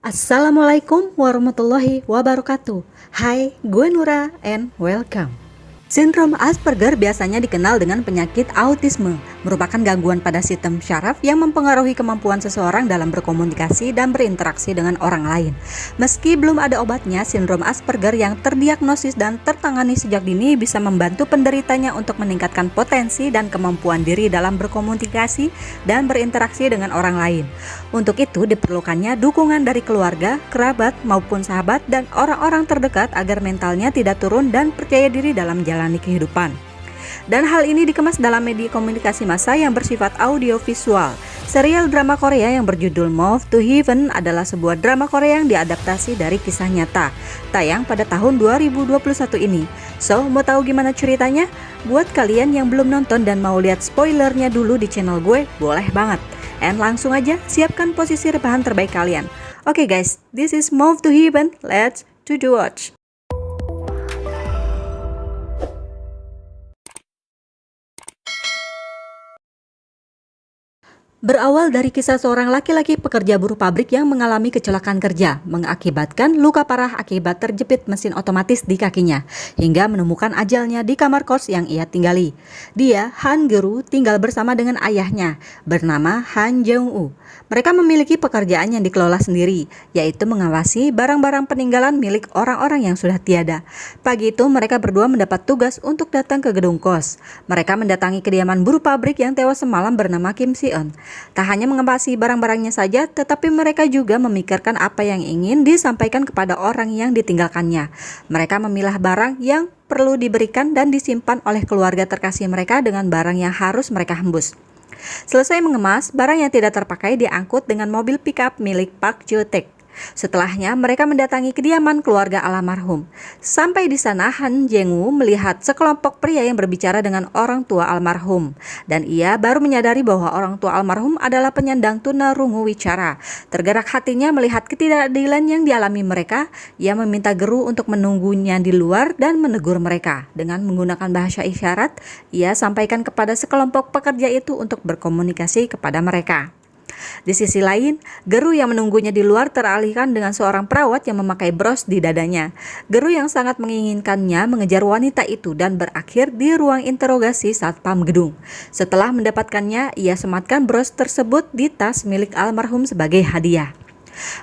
Assalamualaikum warahmatullahi wabarakatuh. Hai, gue Nura and welcome. Sindrom Asperger biasanya dikenal dengan penyakit autisme, merupakan gangguan pada sistem syaraf yang mempengaruhi kemampuan seseorang dalam berkomunikasi dan berinteraksi dengan orang lain. Meski belum ada obatnya, sindrom Asperger yang terdiagnosis dan tertangani sejak dini bisa membantu penderitanya untuk meningkatkan potensi dan kemampuan diri dalam berkomunikasi dan berinteraksi dengan orang lain. Untuk itu diperlukannya dukungan dari keluarga, kerabat, maupun sahabat dan orang-orang terdekat agar mentalnya tidak turun dan percaya diri dalam menjalani kehidupan. Dan hal ini dikemas dalam media komunikasi massa yang bersifat audiovisual. Serial drama Korea yang berjudul Move to Heaven adalah sebuah drama Korea yang diadaptasi dari kisah nyata, tayang pada tahun 2021 ini. So, mau tahu gimana ceritanya? Buat kalian yang belum nonton dan mau lihat spoilernya dulu di channel gue, boleh banget. And langsung aja siapkan posisi rebahan terbaik kalian. Oke guys, this is Move to Heaven. Let's to the watch. Berawal dari kisah seorang laki-laki pekerja buruh pabrik yang mengalami kecelakaan kerja, mengakibatkan luka parah akibat terjepit mesin otomatis di kakinya, hingga menemukan ajalnya di kamar kos yang ia tinggali. Dia, Han Geru, tinggal bersama dengan ayahnya, bernama Han Jeong-u. Mereka memiliki pekerjaan yang dikelola sendiri, yaitu mengawasi barang-barang peninggalan milik orang-orang yang sudah tiada. Pagi itu mereka berdua mendapat tugas untuk datang ke gedung kos. Mereka mendatangi kediaman buruh pabrik yang tewas semalam bernama Kim Si-eun. Tak hanya mengawasi barang-barangnya saja, tetapi mereka juga memikirkan apa yang ingin disampaikan kepada orang yang ditinggalkannya. Mereka memilah barang yang perlu diberikan dan disimpan oleh keluarga terkasih mereka dengan barang yang harus mereka hembus. Selesai mengemas, barang yang tidak terpakai diangkut dengan mobil pickup milik Park Jo-taek. Setelahnya, mereka mendatangi kediaman keluarga almarhum. Sampai di sana, Han Jeong-u melihat sekelompok pria yang berbicara dengan orang tua almarhum. Dan ia baru menyadari bahwa orang tua almarhum adalah penyandang tunarungu wicara. Tergerak hatinya melihat ketidakadilan yang dialami mereka. Ia meminta Geru untuk menunggunya di luar dan menegur mereka. Dengan menggunakan bahasa isyarat, ia sampaikan kepada sekelompok pekerja itu untuk berkomunikasi kepada mereka. Di sisi lain, Geru yang menunggunya di luar teralihkan dengan seorang perawat yang memakai bros di dadanya. Geru yang sangat menginginkannya mengejar wanita itu dan berakhir di ruang interogasi satpam gedung. Setelah mendapatkannya, ia sematkan bros tersebut di tas milik almarhum sebagai hadiah.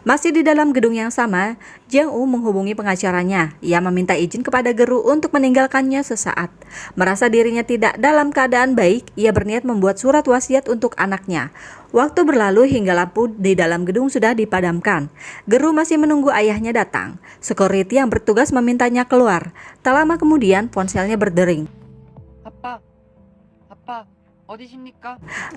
Masih di dalam gedung yang sama, Jeong-u menghubungi pengacaranya. Ia meminta izin kepada Geru untuk meninggalkannya sesaat. Merasa dirinya tidak dalam keadaan baik, ia berniat membuat surat wasiat untuk anaknya. Waktu berlalu hingga lampu di dalam gedung sudah dipadamkan. Geru masih menunggu ayahnya datang. Security yang bertugas memintanya keluar. Tak lama kemudian ponselnya berdering. Apa?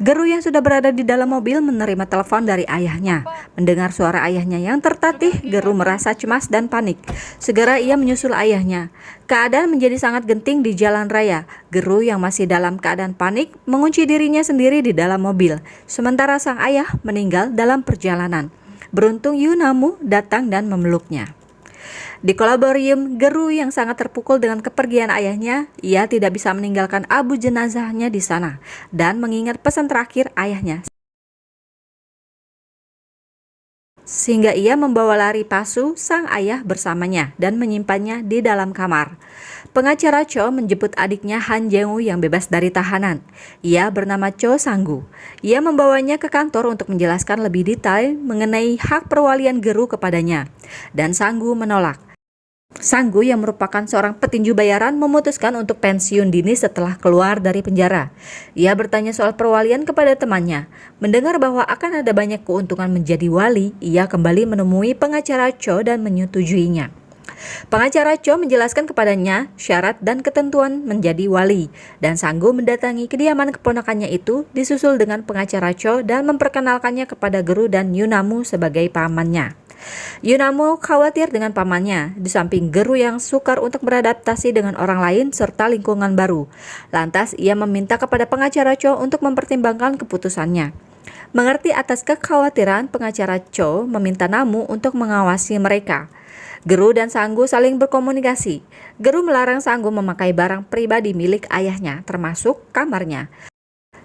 Geru yang sudah berada di dalam mobil menerima telepon dari ayahnya. Mendengar suara ayahnya yang tertatih, Geru merasa cemas dan panik. Segera ia menyusul ayahnya. Keadaan menjadi sangat genting di jalan raya. Geru yang masih dalam keadaan panik mengunci dirinya sendiri di dalam mobil. Sementara sang ayah meninggal dalam perjalanan. Beruntung Yunamu datang dan memeluknya. Di kolaboratorium, Geru yang sangat terpukul dengan kepergian ayahnya, ia tidak bisa meninggalkan abu jenazahnya di sana dan mengingat pesan terakhir ayahnya. Sehingga ia membawa lari palsu sang ayah bersamanya dan menyimpannya di dalam kamar. Pengacara Cho menjemput adiknya Han Jeong-u yang bebas dari tahanan. Ia bernama Cho Sang-gu. Ia membawanya ke kantor untuk menjelaskan lebih detail mengenai hak perwalian Geru kepadanya. Dan Sang-gu menolak. Sang-gu yang merupakan seorang petinju bayaran memutuskan untuk pensiun dini setelah keluar dari penjara. Ia bertanya soal perwalian kepada temannya. Mendengar bahwa akan ada banyak keuntungan menjadi wali, ia kembali menemui pengacara Cho dan menyetujuinya. Pengacara Cho menjelaskan kepadanya syarat dan ketentuan menjadi wali, dan Sang-gu mendatangi kediaman keponakannya itu disusul dengan pengacara Cho dan memperkenalkannya kepada Geru dan Yunamu sebagai pamannya. Yunamu khawatir dengan pamannya, di samping Geru yang sukar untuk beradaptasi dengan orang lain serta lingkungan baru. Lantas ia meminta kepada pengacara Cho untuk mempertimbangkan keputusannya. Mengerti atas kekhawatiran, pengacara Cho meminta Namu untuk mengawasi mereka. Geru dan Sang-gu saling berkomunikasi. Geru melarang Sang-gu memakai barang pribadi milik ayahnya, termasuk kamarnya.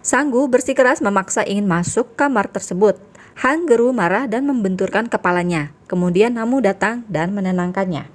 Sang-gu bersikeras memaksa ingin masuk kamar tersebut. Han Geru marah dan membenturkan kepalanya. Kemudian Namu datang dan menenangkannya.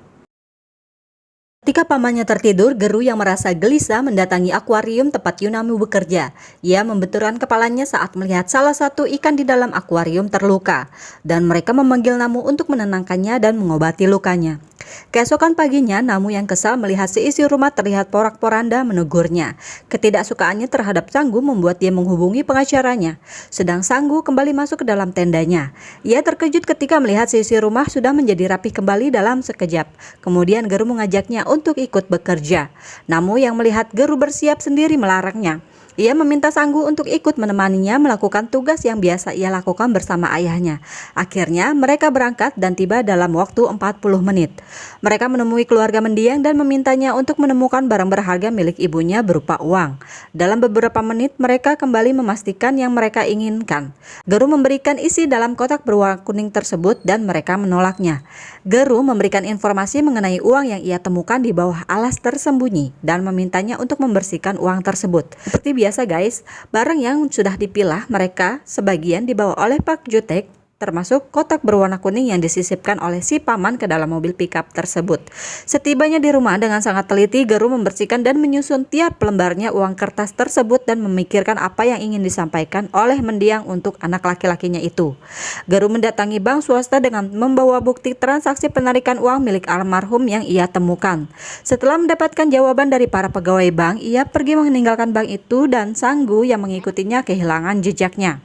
Ketika pamannya tertidur, Geru yang merasa gelisah mendatangi akuarium tempat Yunamu bekerja. Ia membenturkan kepalanya saat melihat salah satu ikan di dalam akuarium terluka, dan mereka memanggil Namu untuk menenangkannya dan mengobati lukanya. Keesokan paginya, Namu yang kesal melihat seisi rumah terlihat porak-poranda menegurnya. Ketidaksukaannya terhadap Sanggu membuat dia menghubungi pengacaranya. Sedang Sanggu kembali masuk ke dalam tendanya. Ia terkejut ketika melihat seisi rumah sudah menjadi rapi kembali dalam sekejap. Kemudian Geru mengajaknya untuk ikut bekerja. Namu yang melihat Geru bersiap sendiri melarangnya. Ia meminta Sanggu untuk ikut menemaninya melakukan tugas yang biasa ia lakukan bersama ayahnya. Akhirnya mereka berangkat dan tiba dalam waktu 40 menit. Mereka menemui keluarga mendiang dan memintanya untuk menemukan barang berharga milik ibunya berupa uang. Dalam beberapa menit mereka kembali memastikan yang mereka inginkan. Geru memberikan isi dalam kotak berwarna kuning tersebut dan mereka menolaknya. Geru memberikan informasi mengenai uang yang ia temukan di bawah alas tersembunyi dan memintanya untuk membersihkan uang tersebut. Seperti biasa guys, barang yang sudah dipilah mereka sebagian dibawa oleh Pak Jutek, termasuk kotak berwarna kuning yang disisipkan oleh si paman ke dalam mobil pickup tersebut. Setibanya di rumah dengan sangat teliti, Geru membersihkan dan menyusun tiap lembarnya uang kertas tersebut dan memikirkan apa yang ingin disampaikan oleh mendiang untuk anak laki-lakinya itu. Geru mendatangi bank swasta dengan membawa bukti transaksi penarikan uang milik almarhum yang ia temukan. Setelah mendapatkan jawaban dari para pegawai bank, ia pergi meninggalkan bank itu dan Sanggu yang mengikutinya kehilangan jejaknya.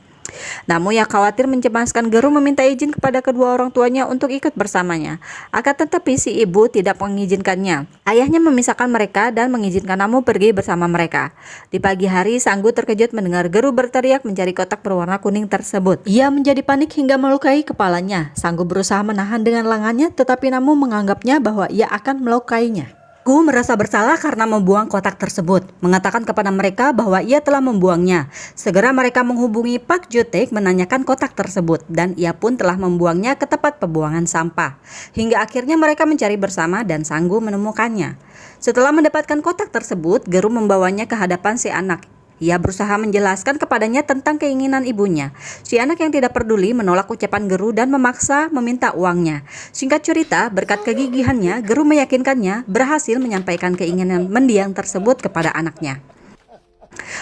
Namun yang khawatir mencemaskan Geru meminta izin kepada kedua orang tuanya untuk ikut bersamanya. Akan tetapi si ibu tidak mengizinkannya. Ayahnya memisahkan mereka dan mengizinkan Namu pergi bersama mereka. Di pagi hari, Sanggu terkejut mendengar Geru berteriak mencari kotak berwarna kuning tersebut. Ia menjadi panik hingga melukai kepalanya. Sanggu berusaha menahan dengan lengannya, tetapi Namu menganggapnya bahwa ia akan melukainya. Gu merasa bersalah karena membuang kotak tersebut, mengatakan kepada mereka bahwa ia telah membuangnya. Segera mereka menghubungi Pak Jutek menanyakan kotak tersebut dan ia pun telah membuangnya ke tempat pembuangan sampah. Hingga akhirnya mereka mencari bersama dan Sanggu menemukannya. Setelah mendapatkan kotak tersebut, Geru membawanya ke hadapan si anak. Ia berusaha menjelaskan kepadanya tentang keinginan ibunya. Si anak yang tidak peduli menolak ucapan Geru dan memaksa meminta uangnya. Singkat cerita, berkat kegigihannya, Geru meyakinkannya berhasil menyampaikan keinginan mendiang tersebut kepada anaknya.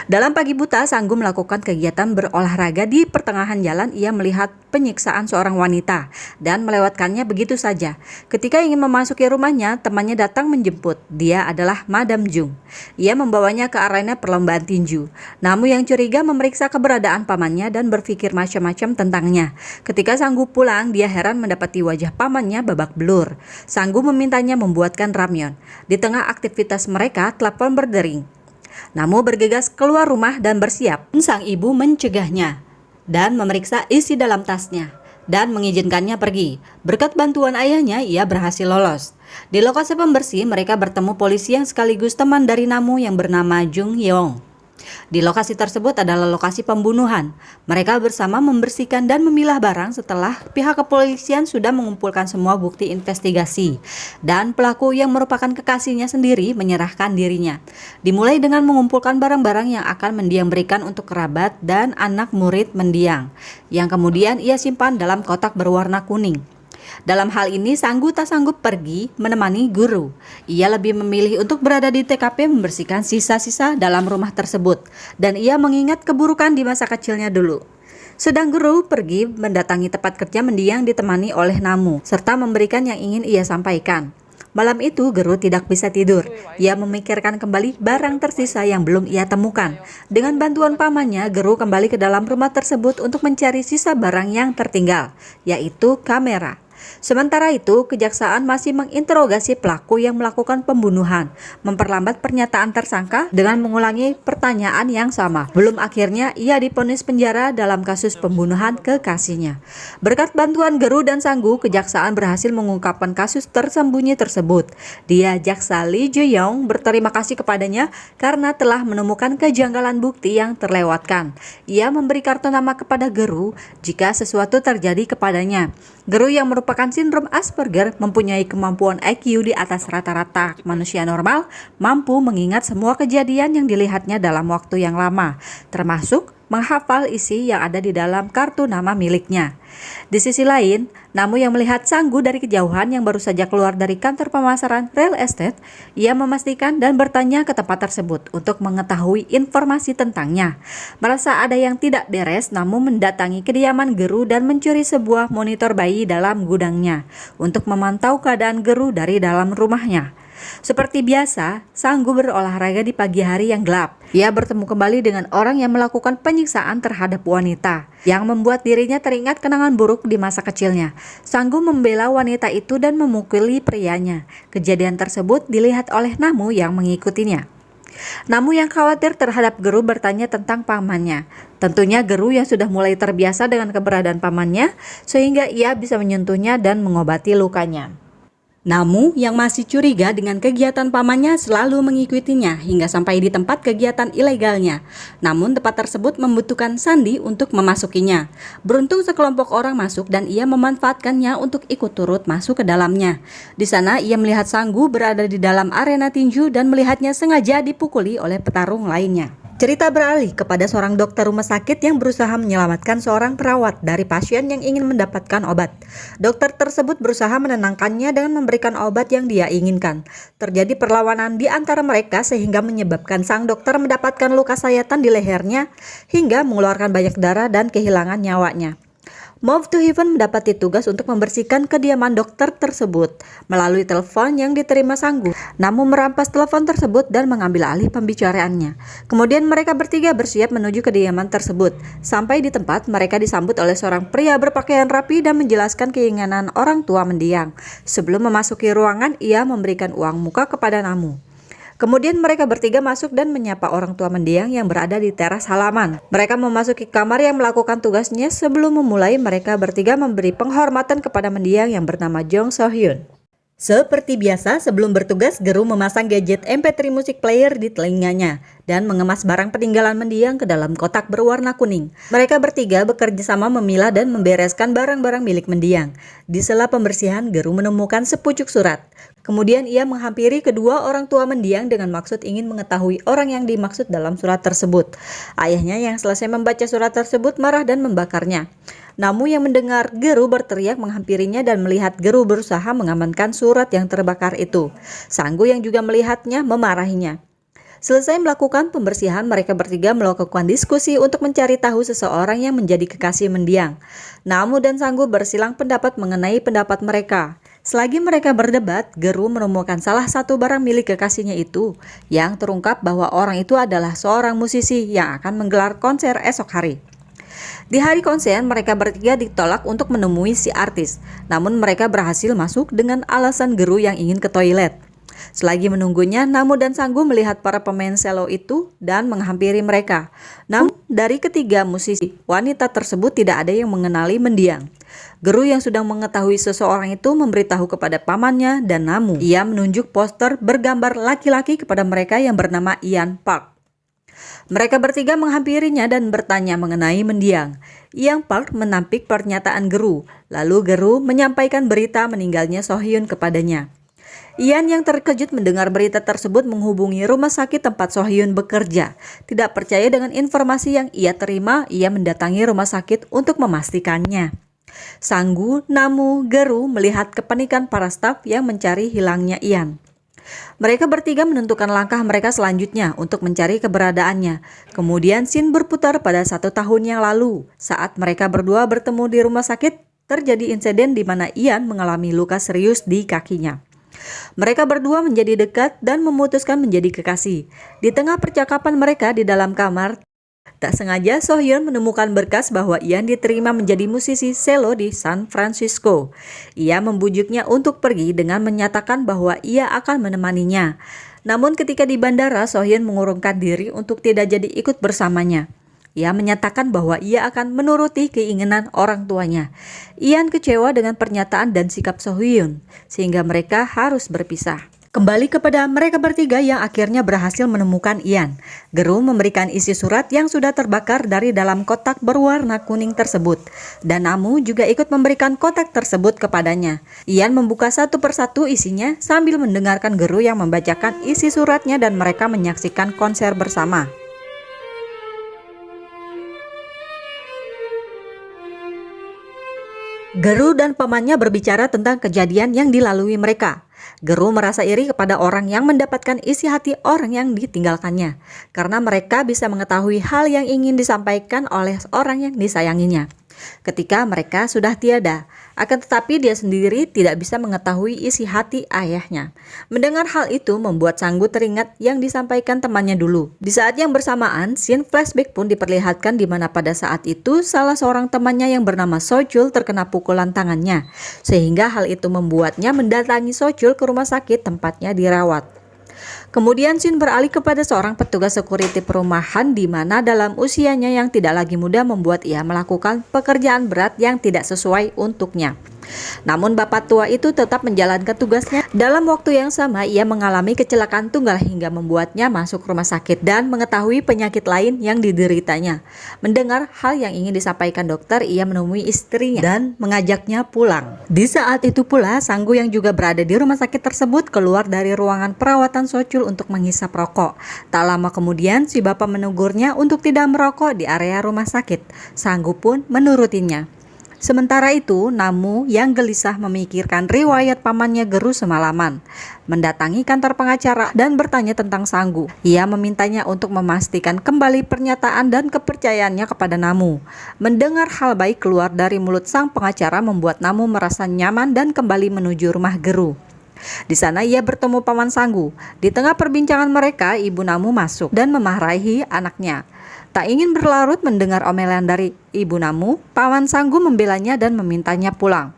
Dalam pagi buta, Sanggu melakukan kegiatan berolahraga. Di pertengahan jalan ia melihat penyiksaan seorang wanita dan melewatkannya begitu saja. Ketika ingin memasuki rumahnya, temannya datang menjemput. Dia adalah Madam Jung. Ia membawanya ke arena perlombaan tinju. Namun yang curiga memeriksa keberadaan pamannya dan berpikir macam-macam tentangnya. Ketika Sanggu pulang, dia heran mendapati wajah pamannya babak belur. Sanggu memintanya membuatkan ramyeon. Di tengah aktivitas mereka, telepon berdering. Namu bergegas keluar rumah dan bersiap. Sang ibu mencegahnya dan memeriksa isi dalam tasnya dan mengizinkannya pergi. Berkat bantuan ayahnya, ia berhasil lolos. Di lokasi pembersih, mereka bertemu polisi yang sekaligus teman dari Namu yang bernama Jung Yeong. Di lokasi tersebut adalah lokasi pembunuhan. Mereka bersama membersihkan dan memilah barang setelah pihak kepolisian sudah mengumpulkan semua bukti investigasi. Dan pelaku yang merupakan kekasihnya sendiri menyerahkan dirinya. Dimulai dengan mengumpulkan barang-barang yang akan mendiang berikan untuk kerabat dan anak murid mendiang, yang kemudian ia simpan dalam kotak berwarna kuning. Dalam hal ini, Sanggu tak sanggup pergi menemani Guru. Ia lebih memilih untuk berada di TKP membersihkan sisa-sisa dalam rumah tersebut. Dan ia mengingat keburukan di masa kecilnya dulu. Sedang Guru pergi mendatangi tempat kerja mendiang ditemani oleh Namu, serta memberikan yang ingin ia sampaikan. Malam itu Guru tidak bisa tidur. Ia memikirkan kembali barang tersisa yang belum ia temukan. Dengan bantuan pamannya, Guru kembali ke dalam rumah tersebut untuk mencari sisa barang yang tertinggal, yaitu kamera. Sementara itu, kejaksaan masih menginterogasi pelaku yang melakukan pembunuhan, memperlambat pernyataan tersangka dengan mengulangi pertanyaan yang sama. Belum akhirnya ia divonis penjara dalam kasus pembunuhan kekasihnya. Berkat bantuan Geru dan Sanggu, kejaksaan berhasil mengungkapkan kasus tersembunyi tersebut. Dia, Jaksa Lee Jae-yong, berterima kasih kepadanya karena telah menemukan kejanggalan bukti yang terlewatkan. Ia memberi kartu nama kepada Geru jika sesuatu terjadi kepadanya. Geru yang merupakan sindrom Asperger mempunyai kemampuan IQ di atas rata-rata manusia normal, mampu mengingat semua kejadian yang dilihatnya dalam waktu yang lama, termasuk menghafal isi yang ada di dalam kartu nama miliknya. Di sisi lain, Namu yang melihat Sanggu dari kejauhan yang baru saja keluar dari kantor pemasaran real estate, ia memastikan dan bertanya ke tempat tersebut untuk mengetahui informasi tentangnya. Merasa ada yang tidak beres, Namu mendatangi kediaman Geru dan mencuri sebuah monitor bayi dalam gudangnya untuk memantau keadaan Geru dari dalam rumahnya. Seperti biasa, Sanggu berolahraga di pagi hari yang gelap. Ia bertemu kembali dengan orang yang melakukan penyiksaan terhadap wanita, yang membuat dirinya teringat kenangan buruk di masa kecilnya. Sanggu membela wanita itu dan memukuli prianya. Kejadian tersebut dilihat oleh Namu yang mengikutinya. Namu yang khawatir terhadap Geru bertanya tentang pamannya. Tentunya Geru yang sudah mulai terbiasa dengan keberadaan pamannya, sehingga ia bisa menyentuhnya dan mengobati lukanya. Namu yang masih curiga dengan kegiatan pamannya selalu mengikutinya hingga sampai di tempat kegiatan ilegalnya. Namun tempat tersebut membutuhkan sandi untuk memasukinya. Beruntung sekelompok orang masuk dan ia memanfaatkannya untuk ikut turut masuk ke dalamnya. Di sana ia melihat Sanggu berada di dalam arena tinju dan melihatnya sengaja dipukuli oleh petarung lainnya. Cerita beralih kepada seorang dokter rumah sakit yang berusaha menyelamatkan seorang perawat dari pasien yang ingin mendapatkan obat. Dokter tersebut berusaha menenangkannya dengan memberikan obat yang dia inginkan. Terjadi perlawanan di antara mereka sehingga menyebabkan sang dokter mendapatkan luka sayatan di lehernya hingga mengeluarkan banyak darah dan kehilangan nyawanya. Move to Heaven mendapati tugas untuk membersihkan kediaman dokter tersebut melalui telepon yang diterima Sanggu. Namun merampas telepon tersebut dan mengambil alih pembicaraannya. Kemudian mereka bertiga bersiap menuju kediaman tersebut. Sampai di tempat, mereka disambut oleh seorang pria berpakaian rapi dan menjelaskan keinginan orang tua mendiang. Sebelum memasuki ruangan, ia memberikan uang muka kepada Namu. Kemudian mereka bertiga masuk dan menyapa orang tua mendiang yang berada di teras halaman. Mereka memasuki kamar yang melakukan tugasnya. Sebelum memulai, mereka bertiga memberi penghormatan kepada mendiang yang bernama Jong So Hyun. Seperti biasa, sebelum bertugas, Geru memasang gadget MP3 music player di telinganya dan mengemas barang peninggalan mendiang ke dalam kotak berwarna kuning. Mereka bertiga bekerja sama memilah dan membereskan barang-barang milik mendiang. Di sela pembersihan, Geru menemukan sepucuk surat. Kemudian ia menghampiri kedua orang tua mendiang dengan maksud ingin mengetahui orang yang dimaksud dalam surat tersebut. Ayahnya yang selesai membaca surat tersebut marah dan membakarnya. Namu yang mendengar Geru berteriak menghampirinya dan melihat Geru berusaha mengamankan surat yang terbakar itu. Sanggu yang juga melihatnya memarahinya. Selesai melakukan pembersihan, mereka bertiga melakukan diskusi untuk mencari tahu seseorang yang menjadi kekasih mendiang. Namu dan Sanggu bersilang pendapat mengenai pendapat mereka. Selagi mereka berdebat, Geru menemukan salah satu barang milik kekasihnya itu, yang terungkap bahwa orang itu adalah seorang musisi yang akan menggelar konser esok hari. Di hari konser, mereka bertiga ditolak untuk menemui si artis. Namun mereka berhasil masuk dengan alasan Geru yang ingin ke toilet. Selagi menunggunya, Namu dan Sanggu melihat para pemain selo itu dan menghampiri mereka. Namun dari ketiga musisi, wanita tersebut tidak ada yang mengenali mendiang. Geru yang sudah mengetahui seseorang itu memberitahu kepada pamannya dan Namu. Ia menunjuk poster bergambar laki-laki kepada mereka yang bernama Ian Park. Mereka bertiga menghampirinya dan bertanya mengenai mendiang. Ian Park menampik pernyataan Geru. Lalu Geru menyampaikan berita meninggalnya So Hyun kepadanya. Ian yang terkejut mendengar berita tersebut menghubungi rumah sakit tempat So Hyun bekerja. Tidak percaya dengan informasi yang ia terima, ia mendatangi rumah sakit untuk memastikannya. Sanggu, Namu, Geru melihat kepanikan para staf yang mencari hilangnya Ian. Mereka bertiga menentukan langkah mereka selanjutnya untuk mencari keberadaannya. Kemudian scene berputar pada 1 tahun yang lalu. Saat mereka berdua bertemu di rumah sakit, terjadi insiden di mana Ian mengalami luka serius di kakinya. Mereka berdua menjadi dekat dan memutuskan menjadi kekasih. Di tengah percakapan mereka di dalam kamar, tak sengaja So Hyun menemukan berkas bahwa Ian diterima menjadi musisi selo di San Francisco. Ia membujuknya untuk pergi dengan menyatakan bahwa ia akan menemaninya. Namun ketika di bandara, So Hyun mengurungkan diri untuk tidak jadi ikut bersamanya. Ia menyatakan bahwa ia akan menuruti keinginan orang tuanya. Ian kecewa dengan pernyataan dan sikap So Hyun, sehingga mereka harus berpisah. Kembali kepada mereka bertiga yang akhirnya berhasil menemukan Ian. Geru memberikan isi surat yang sudah terbakar dari dalam kotak berwarna kuning tersebut. Dan Namu juga ikut memberikan kotak tersebut kepadanya. Ian membuka satu persatu isinya sambil mendengarkan Geru yang membacakan isi suratnya dan mereka menyaksikan konser bersama. Geru dan pamannya berbicara tentang kejadian yang dilalui mereka. Geru merasa iri kepada orang yang mendapatkan isi hati orang yang ditinggalkannya, karena mereka bisa mengetahui hal yang ingin disampaikan oleh orang yang disayanginya ketika mereka sudah tiada. Akan tetapi dia sendiri tidak bisa mengetahui isi hati ayahnya. Mendengar hal itu membuat Sanggu teringat yang disampaikan temannya dulu. Di saat yang bersamaan, scene flashback pun diperlihatkan di mana pada saat itu salah seorang temannya yang bernama Sochul terkena pukulan tangannya, sehingga hal itu membuatnya mendatangi Sochul ke rumah sakit tempatnya dirawat. Kemudian scene beralih kepada seorang petugas security perumahan di mana dalam usianya yang tidak lagi muda membuat ia melakukan pekerjaan berat yang tidak sesuai untuknya. Namun bapak tua itu tetap menjalankan tugasnya. Dalam waktu yang sama ia mengalami kecelakaan tunggal hingga membuatnya masuk rumah sakit dan mengetahui penyakit lain yang dideritanya. Mendengar hal yang ingin disampaikan dokter, ia menemui istrinya dan mengajaknya pulang. Di saat itu pula Sanggu yang juga berada di rumah sakit tersebut keluar dari ruangan perawatan Sochul untuk menghisap rokok. Tak lama kemudian si bapak menegurnya untuk tidak merokok di area rumah sakit. Sanggu pun menurutinya. Sementara itu, Namu yang gelisah memikirkan riwayat pamannya Geru semalaman, mendatangi kantor pengacara dan bertanya tentang Sanggu. Ia memintanya untuk memastikan kembali pernyataan dan kepercayaannya kepada Namu. Mendengar hal baik keluar dari mulut sang pengacara membuat Namu merasa nyaman dan kembali menuju rumah Geru. Di sana ia bertemu paman Sanggu. Di tengah perbincangan mereka, ibu Namu masuk dan memarahi anaknya. Tak ingin berlarut mendengar omelan dari ibu Namu, paman Sanggu membelanya dan memintanya pulang.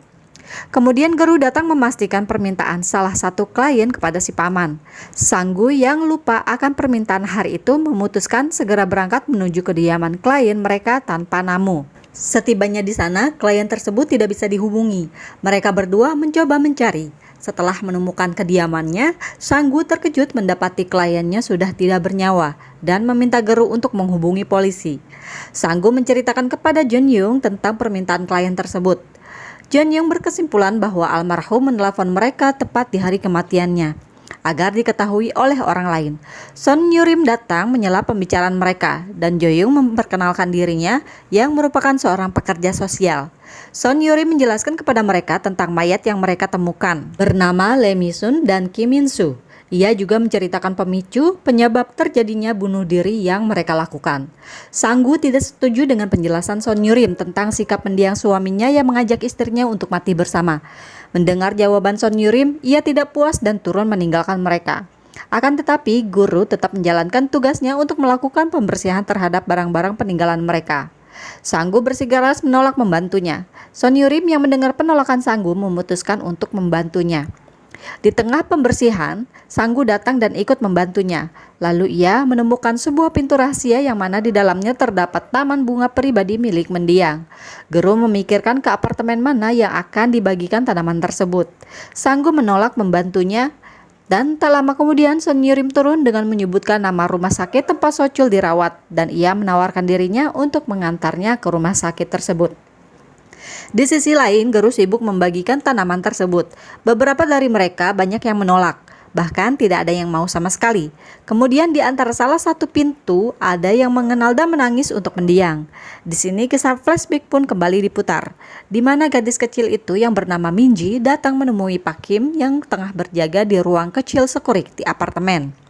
Kemudian Geru datang memastikan permintaan salah satu klien kepada si paman. Sanggu yang lupa akan permintaan hari itu memutuskan segera berangkat menuju kediaman klien mereka tanpa Namu. Setibanya di sana, klien tersebut tidak bisa dihubungi. Mereka berdua mencoba mencari. Setelah menemukan kediamannya, Sanggu terkejut mendapati kliennya sudah tidak bernyawa dan meminta Geru untuk menghubungi polisi. Sanggu menceritakan kepada Jun Young tentang permintaan klien tersebut. Jun Young berkesimpulan bahwa almarhum menelpon mereka tepat di hari kematiannya agar diketahui oleh orang lain. Son Yurim datang menyela pembicaraan mereka dan Jo Young memperkenalkan dirinya yang merupakan seorang pekerja sosial. Son Yurim menjelaskan kepada mereka tentang mayat yang mereka temukan bernama Lee Mi-sun dan Kim Min-soo. Ia juga menceritakan pemicu penyebab terjadinya bunuh diri yang mereka lakukan. Sanggu tidak setuju dengan penjelasan Son Yurim tentang sikap mendiang suaminya yang mengajak istrinya untuk mati bersama. Mendengar jawaban Son Yurim, ia tidak puas dan turun meninggalkan mereka. Akan tetapi, Guru tetap menjalankan tugasnya untuk melakukan pembersihan terhadap barang-barang peninggalan mereka. Sanggu bersikeras menolak membantunya. Son Yurim yang mendengar penolakan Sanggu memutuskan untuk membantunya. Di tengah pembersihan, Sanggu datang dan ikut membantunya. Lalu ia menemukan sebuah pintu rahasia yang mana di dalamnya terdapat taman bunga pribadi milik mendiang. Geru memikirkan ke apartemen mana yang akan dibagikan tanaman tersebut. Sanggu menolak membantunya. Dan tak lama kemudian Son Yurim turun dengan menyebutkan nama rumah sakit tempat Sochul dirawat dan ia menawarkan dirinya untuk mengantarnya ke rumah sakit tersebut. Di sisi lain, Geru sibuk membagikan tanaman tersebut. Beberapa dari mereka banyak yang menolak, bahkan tidak ada yang mau sama sekali. Kemudian di antara salah satu pintu ada yang mengenal dan menangis untuk mendiang. Di sini kisah flashback pun kembali diputar, di mana gadis kecil itu yang bernama Minji datang menemui Pak Kim yang tengah berjaga di ruang kecil security apartemen.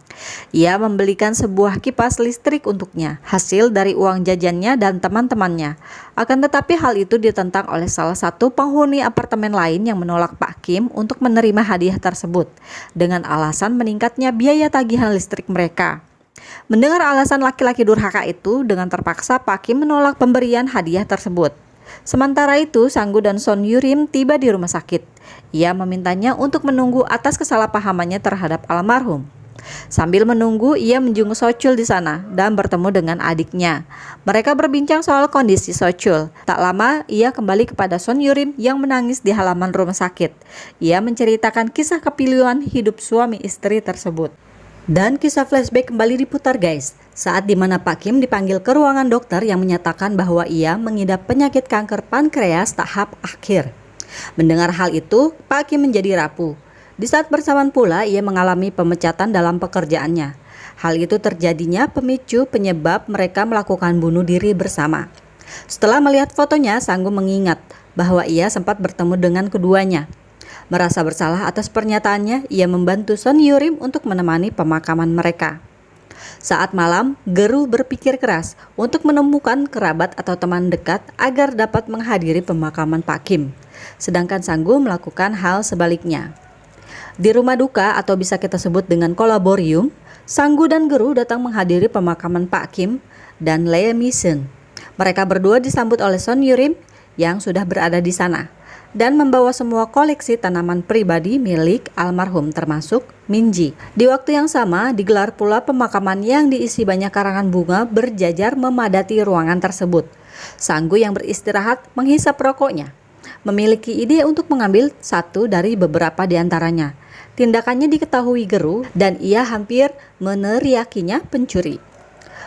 Ia membelikan sebuah kipas listrik untuknya, hasil dari uang jajannya dan teman-temannya. Akan tetapi hal itu ditentang oleh salah satu penghuni apartemen lain yang menolak Pak Kim untuk menerima hadiah tersebut, dengan alasan meningkatnya biaya tagihan listrik mereka. Mendengar alasan laki-laki durhaka itu, dengan terpaksa Pak Kim menolak pemberian hadiah tersebut. Sementara itu, Sanggu dan Son Yurim tiba di rumah sakit. Ia memintanya untuk menunggu atas kesalahpahamannya terhadap almarhum. Sambil menunggu, ia menjenguk Sochul di sana dan bertemu dengan adiknya. Mereka berbincang soal kondisi Sochul. Tak lama, ia kembali kepada Son Yurim yang menangis di halaman rumah sakit. Ia menceritakan kisah kepilihan hidup suami istri tersebut. Dan kisah flashback kembali diputar guys, saat dimana Pak Kim dipanggil ke ruangan dokter yang menyatakan bahwa ia mengidap penyakit kanker pankreas tahap akhir. Mendengar hal itu, Pak Kim menjadi rapuh. Di saat bersamaan pula ia mengalami pemecatan dalam pekerjaannya. Hal itu terjadinya pemicu penyebab mereka melakukan bunuh diri bersama. Setelah melihat fotonya, Sanggu mengingat bahwa ia sempat bertemu dengan keduanya. Merasa bersalah atas pernyataannya, ia membantu Son Yurim untuk menemani pemakaman mereka. Saat malam, Geru berpikir keras untuk menemukan kerabat atau teman dekat agar dapat menghadiri pemakaman Pak Kim. Sedangkan Sanggu melakukan hal sebaliknya. Di rumah duka atau bisa kita sebut dengan kolaborium, Sanggu dan Geru datang menghadiri pemakaman Pak Kim dan Lee Mi-seun. Mereka berdua disambut oleh Son Yurim yang sudah berada di sana dan membawa semua koleksi tanaman pribadi milik almarhum termasuk Minji. Di waktu yang sama digelar pula pemakaman yang diisi banyak karangan bunga berjajar memadati ruangan tersebut. Sanggu yang beristirahat menghisap rokoknya, memiliki ide untuk mengambil satu dari beberapa di antaranya. Tindakannya diketahui Geru dan ia hampir meneriakinya pencuri.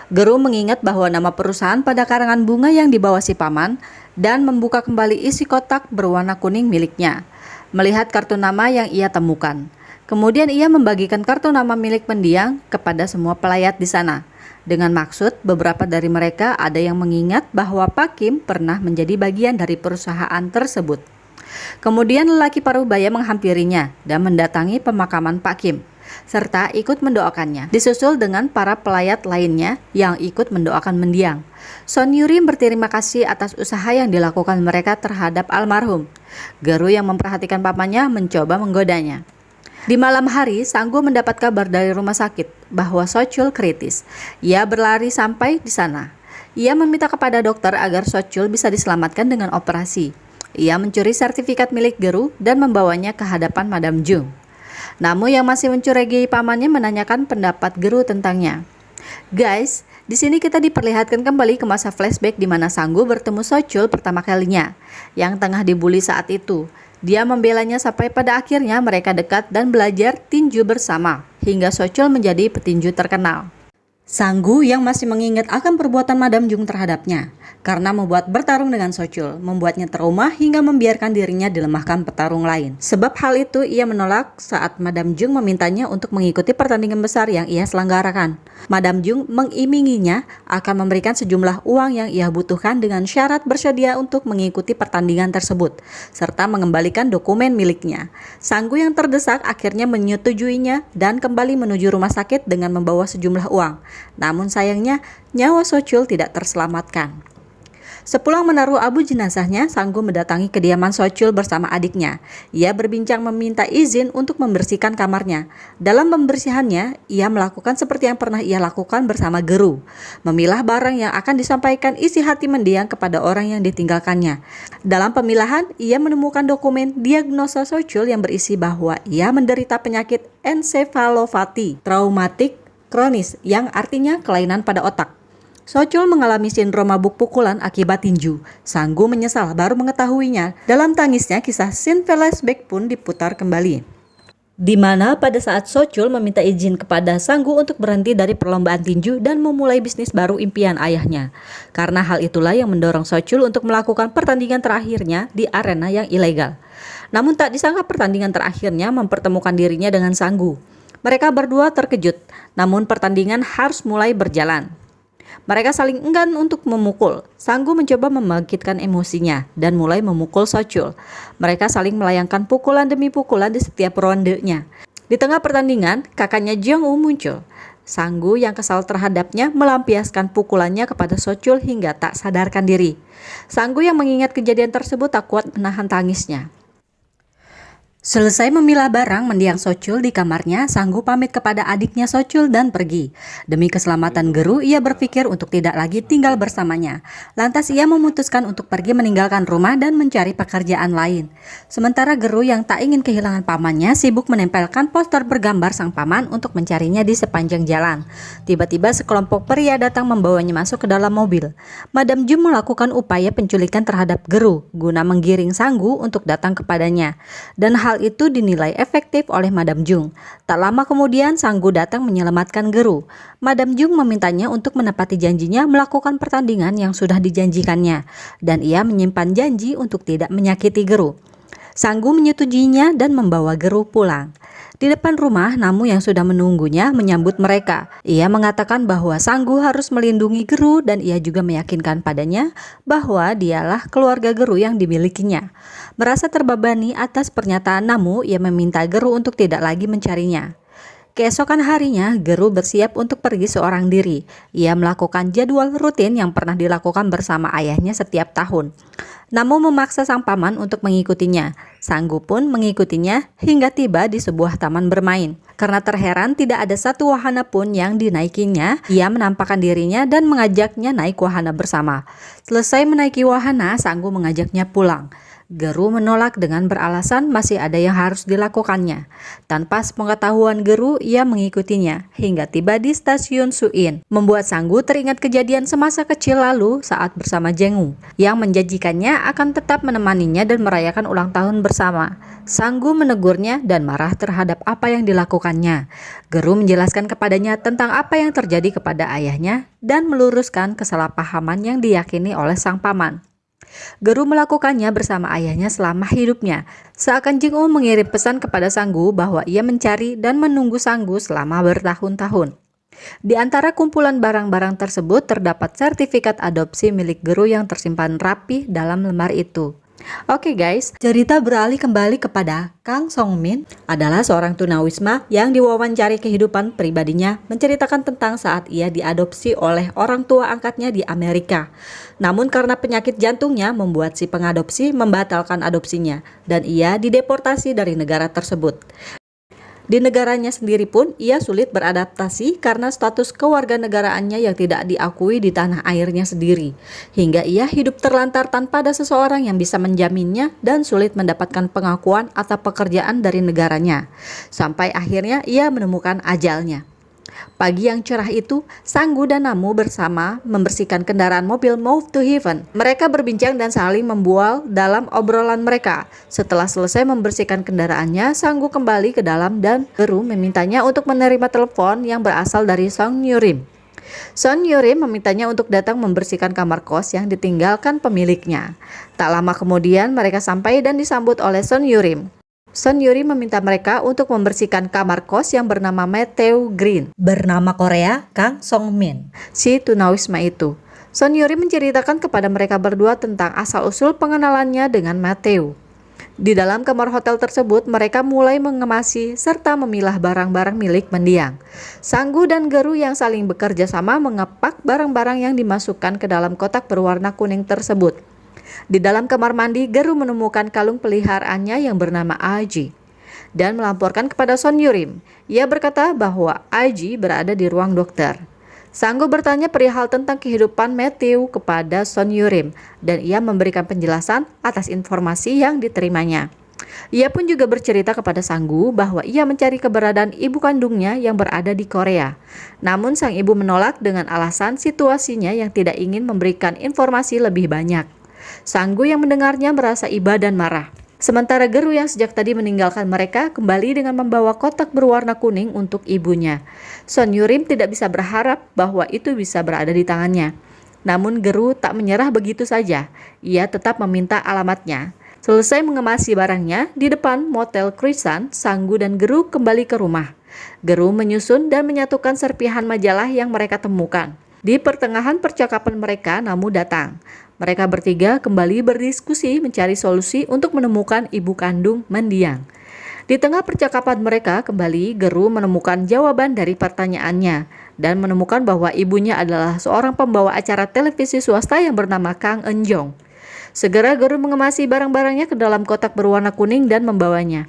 Geru mengingat bahwa nama perusahaan pada karangan bunga yang dibawa si paman dan membuka kembali isi kotak berwarna kuning miliknya. Melihat kartu nama yang ia temukan, kemudian ia membagikan kartu nama milik mendiang kepada semua pelayat di sana. Dengan maksud beberapa dari mereka ada yang mengingat bahwa Pak Kim pernah menjadi bagian dari perusahaan tersebut. Kemudian lelaki parubaya menghampirinya dan mendatangi pemakaman Pak Kim, serta ikut mendoakannya, disusul dengan para pelayat lainnya yang ikut mendoakan mendiang. Son Yurim berterima kasih atas usaha yang dilakukan mereka terhadap almarhum. Geru yang memperhatikan pamannya mencoba menggodanya. Di malam hari, Sanggu mendapat kabar dari rumah sakit bahwa Sochul kritis. Ia berlari sampai di sana. Ia meminta kepada dokter agar Sochul bisa diselamatkan dengan operasi. Ia mencuri sertifikat milik Geru dan membawanya ke hadapan Madam Jung. Namun yang masih mencurigai pamannya menanyakan pendapat Geru tentangnya. Guys, di sini kita diperlihatkan kembali ke masa flashback di mana Sanggu bertemu Sochul pertama kalinya, yang tengah dibully saat itu. Dia membelanya sampai pada akhirnya mereka dekat dan belajar tinju bersama, hingga Sochul menjadi petinju terkenal. Sanggu yang masih mengingat akan perbuatan Madam Jung terhadapnya, karena membuat bertarung dengan Sochul, membuatnya trauma hingga membiarkan dirinya dilemahkan petarung lain. Sebab hal itu ia menolak saat Madam Jung memintanya untuk mengikuti pertandingan besar yang ia selenggarakan. Madam Jung mengiminginya akan memberikan sejumlah uang yang ia butuhkan dengan syarat bersedia untuk mengikuti pertandingan tersebut, serta mengembalikan dokumen miliknya. Sanggu yang terdesak akhirnya menyetujuinya dan kembali menuju rumah sakit dengan membawa sejumlah uang. Namun sayangnya nyawa Sochul tidak terselamatkan. Sepulang menaruh abu jenazahnya, Sanggu mendatangi kediaman Sochul bersama adiknya. Ia berbincang meminta izin untuk membersihkan kamarnya. Dalam pembersihannya, ia melakukan seperti yang pernah ia lakukan bersama Geru, memilah barang yang akan disampaikan isi hati mendiang kepada orang yang ditinggalkannya. Dalam pemilahan, ia menemukan dokumen diagnosa Sochul yang berisi bahwa ia menderita penyakit encephalopati traumatik kronis yang artinya kelainan pada otak. Sochul mengalami sindrom mabuk pukulan akibat tinju. Sanggu menyesal baru mengetahuinya. Dalam tangisnya, kisah scene flashback pun diputar kembali, di mana pada saat Sochul meminta izin kepada Sanggu untuk berhenti dari perlombaan tinju dan memulai bisnis baru impian ayahnya. Karena hal itulah yang mendorong Sochul untuk melakukan pertandingan terakhirnya di arena yang ilegal. Namun tak disangka pertandingan terakhirnya mempertemukan dirinya dengan Sanggu. Mereka berdua terkejut, namun pertandingan harus mulai berjalan. Mereka saling enggan untuk memukul. Sanggu mencoba membangkitkan emosinya dan mulai memukul Sochul. Mereka saling melayangkan pukulan demi pukulan di setiap rondenya. Di tengah pertandingan, kakaknya Jeong-woo muncul. Sanggu yang kesal terhadapnya melampiaskan pukulannya kepada Sochul hingga tak sadarkan diri. Sanggu yang mengingat kejadian tersebut tak kuat menahan tangisnya. Selesai memilah barang mendiang Sochul di kamarnya, Sanggu pamit kepada adiknya Sochul dan pergi. Demi keselamatan Geru, ia berpikir untuk tidak lagi tinggal bersamanya. Lantas ia memutuskan untuk pergi meninggalkan rumah dan mencari pekerjaan lain. Sementara Geru yang tak ingin kehilangan pamannya sibuk menempelkan poster bergambar sang paman untuk mencarinya di sepanjang jalan. Tiba-tiba sekelompok pria datang membawanya masuk ke dalam mobil. Madam Jung melakukan upaya penculikan terhadap Geru guna menggiring Sanggu untuk datang kepadanya. Dan hal itu dinilai efektif oleh Madam Jung. Tak lama kemudian Sanggu datang menyelamatkan Geru. Madam Jung memintanya untuk menepati janjinya melakukan pertandingan yang sudah dijanjikannya, dan ia menyimpan janji untuk tidak menyakiti Geru. Sanggu menyetujuinya dan membawa Geru pulang. Di depan rumah, Namu yang sudah menunggunya menyambut mereka. Ia mengatakan bahwa Sanggu harus melindungi Geru dan ia juga meyakinkan padanya bahwa dialah keluarga Geru yang dimilikinya. Merasa terbebani atas pernyataan Namu, ia meminta Geru untuk tidak lagi mencarinya. Keesokan harinya, Geru bersiap untuk pergi seorang diri. Ia melakukan jadwal rutin yang pernah dilakukan bersama ayahnya setiap tahun. Namu memaksa sang paman untuk mengikutinya. Sanggu pun mengikutinya hingga tiba di sebuah taman bermain. Karena terheran tidak ada satu wahana pun yang dinaikinya, ia menampakkan dirinya dan mengajaknya naik wahana bersama. Selesai menaiki wahana, Sanggu mengajaknya pulang. Geru menolak dengan beralasan masih ada yang harus dilakukannya. Tanpa sepengetahuan Geru, ia mengikutinya hingga tiba di stasiun Suin. Membuat Sanggu teringat kejadian semasa kecil lalu saat bersama Jengu, yang menjanjikannya akan tetap menemaninya dan merayakan ulang tahun bersama. Sanggu menegurnya dan marah terhadap apa yang dilakukannya. Geru menjelaskan kepadanya tentang apa yang terjadi kepada ayahnya dan meluruskan kesalahpahaman yang diyakini oleh sang paman. Geru melakukannya bersama ayahnya selama hidupnya. Seakan Jing-u mengirim pesan kepada Sanggu bahwa ia mencari dan menunggu Sanggu selama bertahun-tahun. Di antara kumpulan barang-barang tersebut terdapat sertifikat adopsi milik Geru yang tersimpan rapi dalam lemari itu. Oke guys, cerita beralih kembali kepada Kang Song-min adalah seorang tunawisma yang diwawancari kehidupan pribadinya menceritakan tentang saat ia diadopsi oleh orang tua angkatnya di Amerika. Namun karena penyakit jantungnya membuat si pengadopsi membatalkan adopsinya dan ia dideportasi dari negara tersebut. Di negaranya sendiri pun ia sulit beradaptasi karena status kewarganegaraannya yang tidak diakui di tanah airnya sendiri. Hingga ia hidup terlantar tanpa ada seseorang yang bisa menjaminnya dan sulit mendapatkan pengakuan atau pekerjaan dari negaranya. Sampai akhirnya ia menemukan ajalnya. Pagi yang cerah itu, Sanggu dan Namu bersama membersihkan kendaraan mobil Move to Heaven. Mereka berbincang dan saling membual dalam obrolan mereka. Setelah selesai membersihkan kendaraannya, Sanggu kembali ke dalam dan Geru memintanya untuk menerima telepon yang berasal dari Son Yurim. Son Yurim memintanya untuk datang membersihkan kamar kos yang ditinggalkan pemiliknya. Tak lama kemudian mereka sampai dan disambut oleh Son Yurim. Son Yurim meminta mereka untuk membersihkan kamar kos yang bernama Matthew Green, bernama Korea Kang Song-min, si tunawisma itu. Son Yurim menceritakan kepada mereka berdua tentang asal-usul pengenalannya dengan Matthew. Di dalam kamar hotel tersebut, mereka mulai mengemasi serta memilah barang-barang milik mendiang. Sanggu dan Geru yang saling bekerja sama mengepak barang-barang yang dimasukkan ke dalam kotak berwarna kuning tersebut. Di dalam kamar mandi, Geru menemukan kalung peliharaannya yang bernama Aji dan melaporkan kepada Son Yurim. Ia berkata bahwa Aji berada di ruang dokter. Sanggu bertanya perihal tentang kehidupan Matthew kepada Son Yurim dan ia memberikan penjelasan atas informasi yang diterimanya. Ia pun juga bercerita kepada Sanggu bahwa ia mencari keberadaan ibu kandungnya yang berada di Korea. Namun sang ibu menolak dengan alasan situasinya yang tidak ingin memberikan informasi lebih banyak. Sanggu yang mendengarnya merasa iba dan marah. Sementara Geru yang sejak tadi meninggalkan mereka kembali dengan membawa kotak berwarna kuning untuk ibunya. Son Yurim tidak bisa berharap bahwa itu bisa berada di tangannya. Namun Geru tak menyerah begitu saja. Ia tetap meminta alamatnya. Selesai mengemasi barangnya, di depan motel Crescent, Sanggu dan Geru kembali ke rumah. Geru menyusun dan menyatukan serpihan majalah yang mereka temukan. Di pertengahan percakapan mereka, Namu datang. Mereka bertiga kembali berdiskusi mencari solusi untuk menemukan ibu kandung mendiang. Di tengah percakapan mereka, kembali Geru menemukan jawaban dari pertanyaannya dan menemukan bahwa ibunya adalah seorang pembawa acara televisi swasta yang bernama Kang Eun-jong. Segera Geru mengemasi barang-barangnya ke dalam kotak berwarna kuning dan membawanya.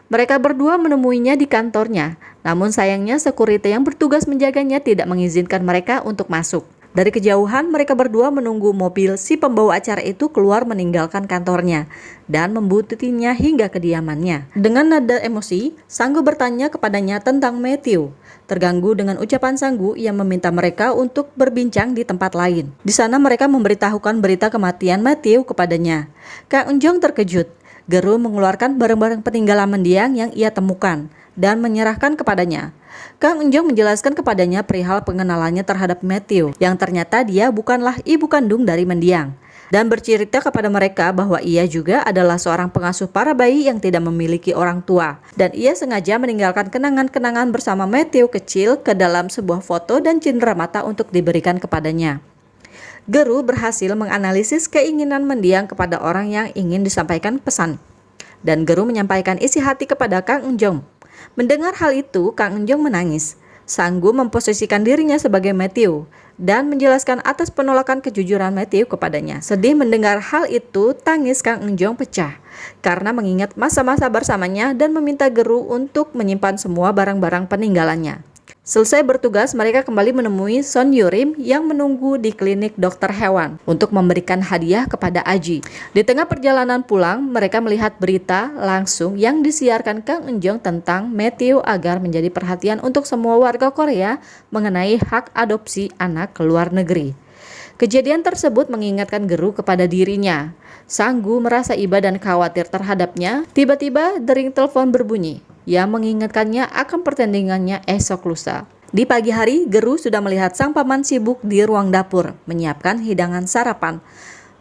Mereka berdua menemuinya di kantornya, namun sayangnya security yang bertugas menjaganya tidak mengizinkan mereka untuk masuk. Dari kejauhan, mereka berdua menunggu mobil si pembawa acara itu keluar meninggalkan kantornya dan membuntutinya hingga kediamannya. Dengan nada emosi, Sanggu bertanya kepadanya tentang Matthew. Terganggu dengan ucapan Sanggu, ia meminta mereka untuk berbincang di tempat lain. Di sana mereka memberitahukan berita kematian Matthew kepadanya. Kang Eun-jong terkejut. Geru mengeluarkan barang-barang peninggalan mendiang yang ia temukan dan menyerahkan kepadanya. Kang Eun-jong menjelaskan kepadanya perihal pengenalannya terhadap Matthew, yang ternyata dia bukanlah ibu kandung dari mendiang. dan bercerita kepada mereka bahwa ia juga adalah seorang pengasuh para bayi yang tidak memiliki orang tua, dan ia sengaja meninggalkan kenangan-kenangan bersama Matthew kecil ke dalam sebuah foto dan cindera mata untuk diberikan kepadanya. Geru berhasil menganalisis keinginan mendiang kepada orang yang ingin disampaikan pesan, dan Geru menyampaikan isi hati kepada Kang Eunjong. Mendengar hal itu, Kang Eunjong menangis. Sang-gu memposisikan dirinya sebagai Matthew dan menjelaskan atas penolakan kejujuran Matthew kepadanya. Sedih mendengar hal itu, tangis Kang Eunjong pecah karena mengingat masa-masa bersamanya dan meminta Geru untuk menyimpan semua barang-barang peninggalannya. Selesai bertugas, mereka kembali menemui Son Yurim yang menunggu di klinik dokter hewan untuk memberikan hadiah kepada Aji. Di tengah perjalanan pulang, mereka melihat berita langsung yang disiarkan Kang Eunjong tentang Matthew agar menjadi perhatian untuk semua warga Korea mengenai hak adopsi anak ke luar negeri. Kejadian tersebut mengingatkan Geru kepada dirinya. Sang-gu merasa iba dan khawatir terhadapnya. Tiba-tiba dering telepon berbunyi yang mengingatkannya akan pertandingannya esok lusa. Di pagi hari, Geru sudah melihat sang paman sibuk di ruang dapur menyiapkan hidangan sarapan.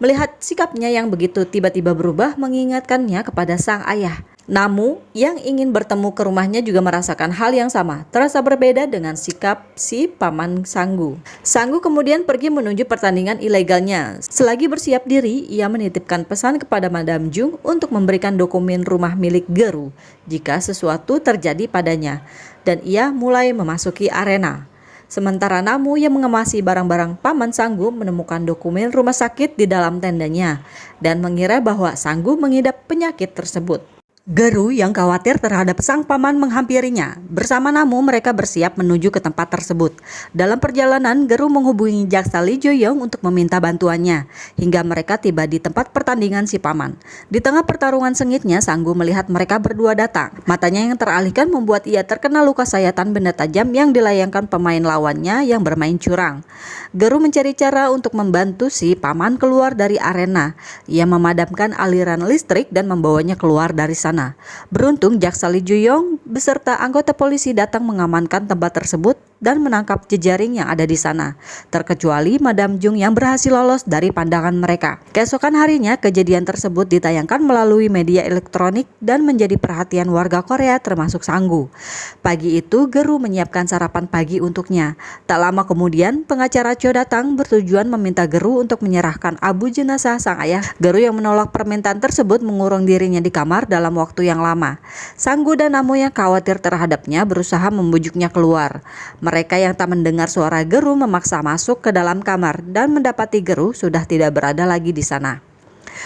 Melihat sikapnya yang begitu tiba-tiba berubah mengingatkannya kepada sang ayah. Namu yang ingin bertemu ke rumahnya juga merasakan hal yang sama, terasa berbeda dengan sikap si paman Sang-gu. Sang-gu kemudian pergi menuju pertandingan ilegalnya. Selagi bersiap diri, ia menitipkan pesan kepada Madam Jung untuk memberikan dokumen rumah milik Geru jika sesuatu terjadi padanya, dan ia mulai memasuki arena. Sementara Namu yang mengemasi barang-barang paman Sang-gu menemukan dokumen rumah sakit di dalam tendanya dan mengira bahwa Sang-gu mengidap penyakit tersebut. Geru yang khawatir terhadap sang paman menghampirinya. Bersama Namu mereka bersiap menuju ke tempat tersebut. Dalam perjalanan, Geru menghubungi jaksa Lee Jo-young untuk meminta bantuannya hingga mereka tiba di tempat pertandingan si paman. Di tengah pertarungan sengitnya, Sang-gu melihat mereka berdua datang. Matanya yang teralihkan membuat ia terkena luka sayatan benda tajam yang dilayangkan pemain lawannya yang bermain curang. Geru mencari cara untuk membantu si paman keluar dari arena. Ia memadamkan aliran listrik dan membawanya keluar dari sana. Beruntung jaksa Lee Jo-young beserta anggota polisi datang mengamankan tempat tersebut dan menangkap jejaring yang ada di sana, terkecuali Madam Jung yang berhasil lolos dari pandangan mereka. Keesokan harinya, kejadian tersebut ditayangkan melalui media elektronik dan menjadi perhatian warga Korea termasuk Sang-gu. Pagi itu, Geru menyiapkan sarapan pagi untuknya. Tak lama kemudian, pengacara Cho datang bertujuan meminta Geru untuk menyerahkan abu jenazah sang ayah. Geru yang menolak permintaan tersebut mengurung dirinya di kamar dalam waktu yang lama. Sang-gu dan Namu yang khawatir terhadapnya berusaha membujuknya keluar. Mereka yang tak mendengar suara Geru memaksa masuk ke dalam kamar dan mendapati Geru sudah tidak berada lagi di sana.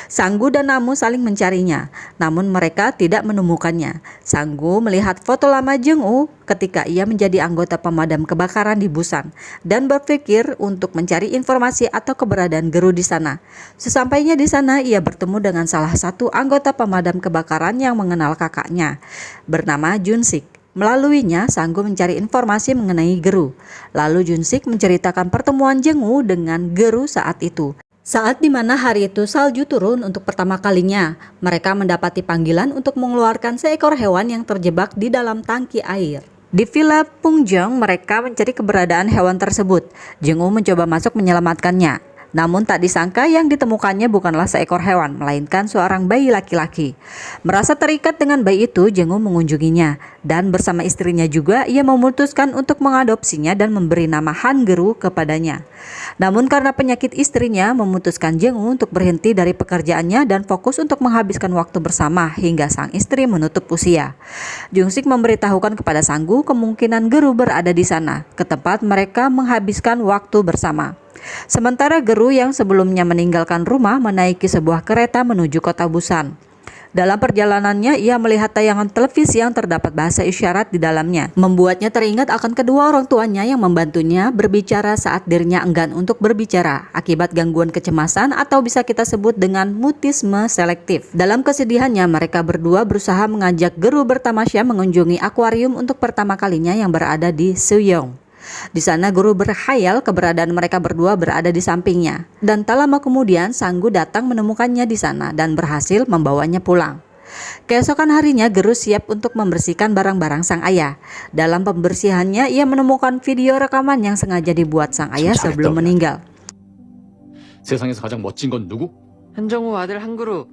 Sang-gu dan Namu saling mencarinya, namun mereka tidak menemukannya. Sang-gu melihat foto lama Jung-woo ketika ia menjadi anggota pemadam kebakaran di Busan dan berpikir untuk mencari informasi atau keberadaan Geru di sana. Sesampainya di sana, ia bertemu dengan salah satu anggota pemadam kebakaran yang mengenal kakaknya, bernama Jun-sik. Melaluinya, Sang-gu mencari informasi mengenai Geru. Lalu Jun-sik menceritakan pertemuan Jung-woo dengan Geru saat itu. Saat dimana hari itu salju turun untuk pertama kalinya, mereka mendapati panggilan untuk mengeluarkan seekor hewan yang terjebak di dalam tangki air. Di Villa Pungjong, mereka mencari keberadaan hewan tersebut. Jung-woo mencoba masuk menyelamatkannya. Namun tak disangka yang ditemukannya bukanlah seekor hewan, melainkan seorang bayi laki-laki. Merasa terikat dengan bayi itu, Jung-woo mengunjunginya. Dan bersama istrinya juga, ia memutuskan untuk mengadopsinya dan memberi nama Han Geru kepadanya. Namun karena penyakit istrinya, memutuskan Jung-woo untuk berhenti dari pekerjaannya dan fokus untuk menghabiskan waktu bersama hingga sang istri menutup usia. Jung-sik memberitahukan kepada Sang-gu kemungkinan Geru berada di sana, ke tempat mereka menghabiskan waktu bersama. Sementara Geru yang sebelumnya meninggalkan rumah menaiki sebuah kereta menuju kota Busan. Dalam perjalanannya, ia melihat tayangan televisi yang terdapat bahasa isyarat di dalamnya, membuatnya teringat akan kedua orang tuanya yang membantunya berbicara saat dirinya enggan untuk berbicara akibat gangguan kecemasan atau bisa kita sebut dengan mutisme selektif. Dalam kesedihannya, mereka berdua berusaha mengajak Geru bertamasya mengunjungi akuarium untuk pertama kalinya yang berada di Suyong. Di sana Geru berkhayal keberadaan mereka berdua berada di sampingnya. Dan tak lama kemudian Sang-gu datang menemukannya di sana dan berhasil membawanya pulang. Keesokan harinya Geru siap untuk membersihkan barang-barang sang ayah. Dalam pembersihannya ia menemukan video rekaman yang sengaja dibuat sang ayah sebelum meninggal. 세상에서 가장 멋진 건 누구? 한정우 아들 한그루.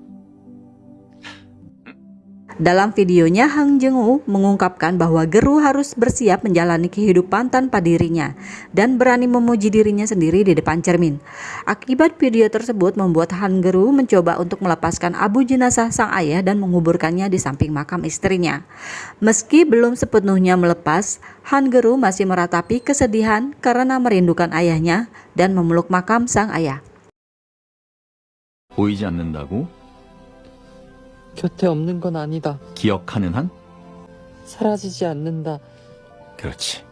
Dalam videonya, Hang Jeong-woo mengungkapkan bahwa Geru harus bersiap menjalani kehidupan tanpa dirinya dan berani memuji dirinya sendiri di depan cermin. Akibat video tersebut membuat Han Geru mencoba untuk melepaskan abu jenazah sang ayah dan menguburkannya di samping makam istrinya. Meski belum sepenuhnya melepas, Han Geru masih meratapi kesedihan karena merindukan ayahnya dan memeluk makam sang ayah. 보이지 않는다고? 곁에 없는 건 아니다. 기억하는 한? 사라지지 않는다. 그렇지.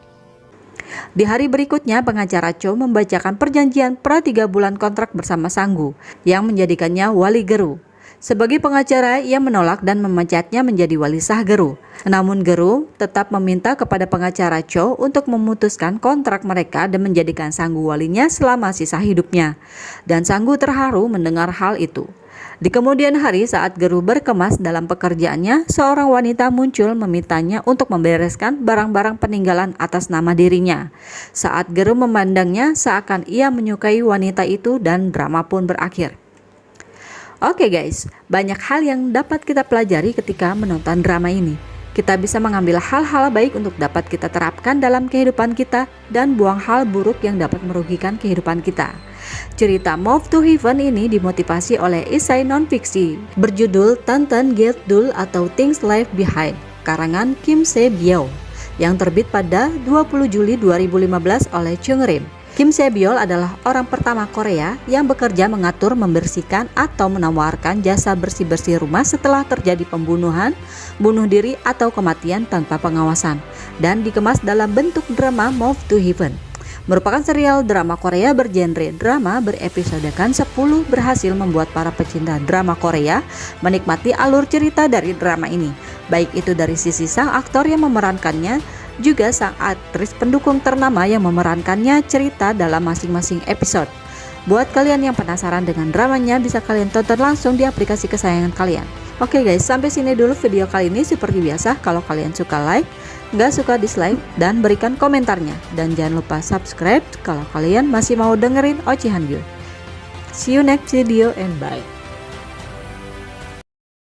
Di hari berikutnya, pengacara Cho membacakan perjanjian pra 3 bulan kontrak bersama Sang-gu yang menjadikannya wali Geru. Sebagai pengacara, ia menolak dan memecatnya menjadi wali sah Geru. Namun Geru tetap meminta kepada pengacara Cho untuk memutuskan kontrak mereka dan menjadikan Sang-gu walinya selama sisa hidupnya. Dan Sang-gu terharu mendengar hal itu. Di kemudian hari saat Geru berkemas dalam pekerjaannya, seorang wanita muncul memintanya untuk membereskan barang-barang peninggalan atas nama dirinya. Saat Geru memandangnya, seakan ia menyukai wanita itu dan drama pun berakhir. Oke guys, banyak hal yang dapat kita pelajari ketika menonton drama ini. Kita bisa mengambil hal-hal baik untuk dapat kita terapkan dalam kehidupan kita dan buang hal buruk yang dapat merugikan kehidupan kita. Cerita Move to Heaven ini dimotivasi oleh esai non-fiksi berjudul Tantan Gyeongdul atau Things Left Behind, karangan Kim Se-byul, yang terbit pada 20 Juli 2015 oleh Chung Rim. Kim Se-byul adalah orang pertama Korea yang bekerja mengatur, membersihkan, atau menawarkan jasa bersih-bersih rumah setelah terjadi pembunuhan, bunuh diri, atau kematian tanpa pengawasan, dan dikemas dalam bentuk drama Move to Heaven. Merupakan serial drama Korea bergenre drama berepisodekan 10 berhasil membuat para pecinta drama Korea menikmati alur cerita dari drama ini, baik itu dari sisi sang aktor yang memerankannya, juga sang aktris pendukung ternama yang memerankannya cerita dalam masing-masing episode. Buat kalian yang penasaran dengan dramanya, bisa kalian tonton langsung di aplikasi kesayangan kalian. Oke guys, sampai sini dulu video kali ini. Seperti biasa, kalau kalian suka like, nggak suka dislike, dan berikan komentarnya. Dan jangan lupa subscribe kalau kalian masih mau dengerin ocehan gue. See you next video and bye.